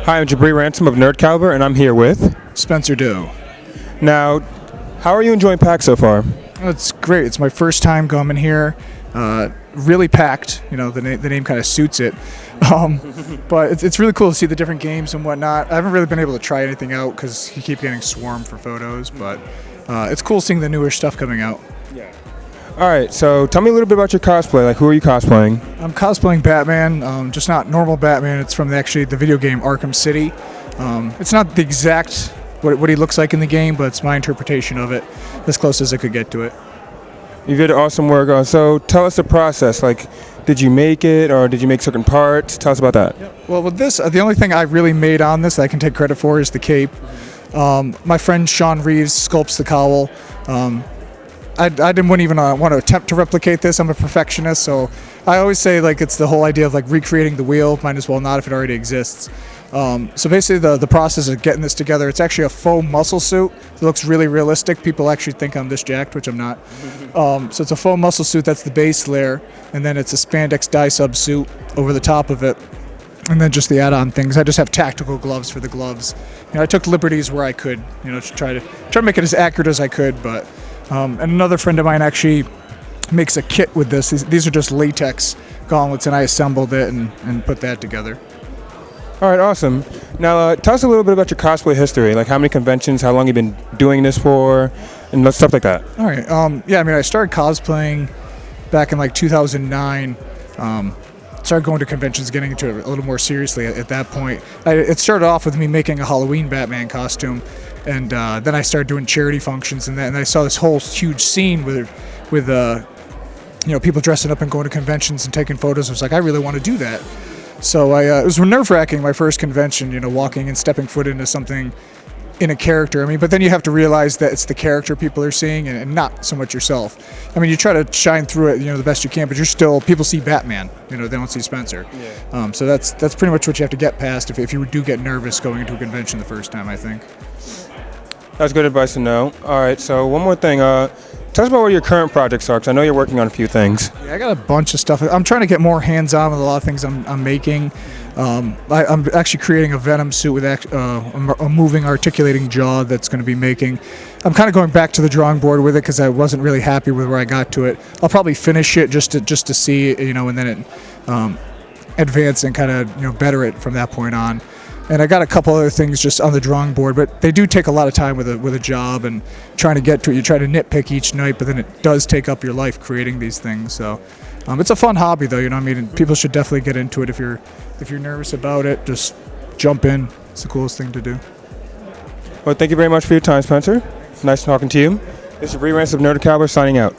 Hi, I'm Jabri Ransom of Nerd Caliber, and I'm here with Spencer Doe. Now, how are you enjoying PAX so far? It's great. It's my first time coming here. Really packed. You know, the name kind of suits it. But it's really cool to see the different games and whatnot. I haven't really been able to try anything out because you keep getting swarmed for photos. But it's cool seeing the newer stuff coming out. Yeah. All right, so tell me a little bit about your cosplay. Like, who are you cosplaying? I'm cosplaying Batman, just not normal Batman. It's from the video game Arkham City. It's not the exact what he looks like in the game, but it's my interpretation of it, as close as I could get to it. You did awesome work. So tell us the process. Like, did you make it, or did you make certain parts? Tell us about that. Well, with this, the only thing I really made on this that I can take credit for is the cape. My friend Sean Reeves sculpts the cowl. I wouldn't even want to attempt to replicate this. I'm a perfectionist, so I always say like it's the whole idea of like recreating the wheel. Might as well not if it already exists. So basically the process of getting this together, it's actually a faux muscle suit. It looks really realistic. People actually think I'm this jacked, which I'm not. So it's a faux muscle suit, that's the base layer, and then it's a spandex dye sub suit over the top of it. And then just the add-on things. I just have tactical gloves for the gloves. You know, I took liberties where I could, you know, to try to make it as accurate as I could, but and another friend of mine actually makes a kit with this. These are just latex gauntlets, and I assembled it and put that together. All right, awesome. Now, tell us a little bit about your cosplay history. Like, how many conventions, how long you've been doing this for, and stuff like that. All right. Yeah, I mean, I started cosplaying back in like 2009. Started going to conventions, getting into it a little more seriously at that point. It started off with me making a Halloween Batman costume, and then I started doing charity functions, and I saw this whole huge scene with you know, people dressing up and going to conventions and taking photos. I was like, I really want to do that. So it was nerve-wracking, my first convention, you know, walking and stepping foot into something in a character. I mean, but then you have to realize that it's the character people are seeing and not so much yourself. I mean, you try to shine through it, you know, the best you can, but people see Batman, you know, they don't see Spencer. Yeah. So that's pretty much what you have to get past if you do get nervous going into a convention the first time, I think. That's good advice to know. All right, so one more thing. Tell us about what your current projects are, because I know you're working on a few things. Yeah, I got a bunch of stuff. I'm trying to get more hands-on with a lot of things I'm making. I'm actually creating a Venom suit with a moving, articulating jaw that's going to be making. I'm kind of going back to the drawing board with it because I wasn't really happy with where I got to it. I'll probably finish it just to see, you know, and then it advance and kind of, you know, better it from that point on. And I got a couple other things just on the drawing board, but they do take a lot of time with a job and trying to get to it. You try to nitpick each night, but then it does take up your life creating these things. So it's a fun hobby, though. You know, I mean, people should definitely get into it. If you're nervous about it, just jump in. It's the coolest thing to do. Well, thank you very much for your time, Spencer. Nice talking to you. This is Bree Rance of Nerd Caliber signing out.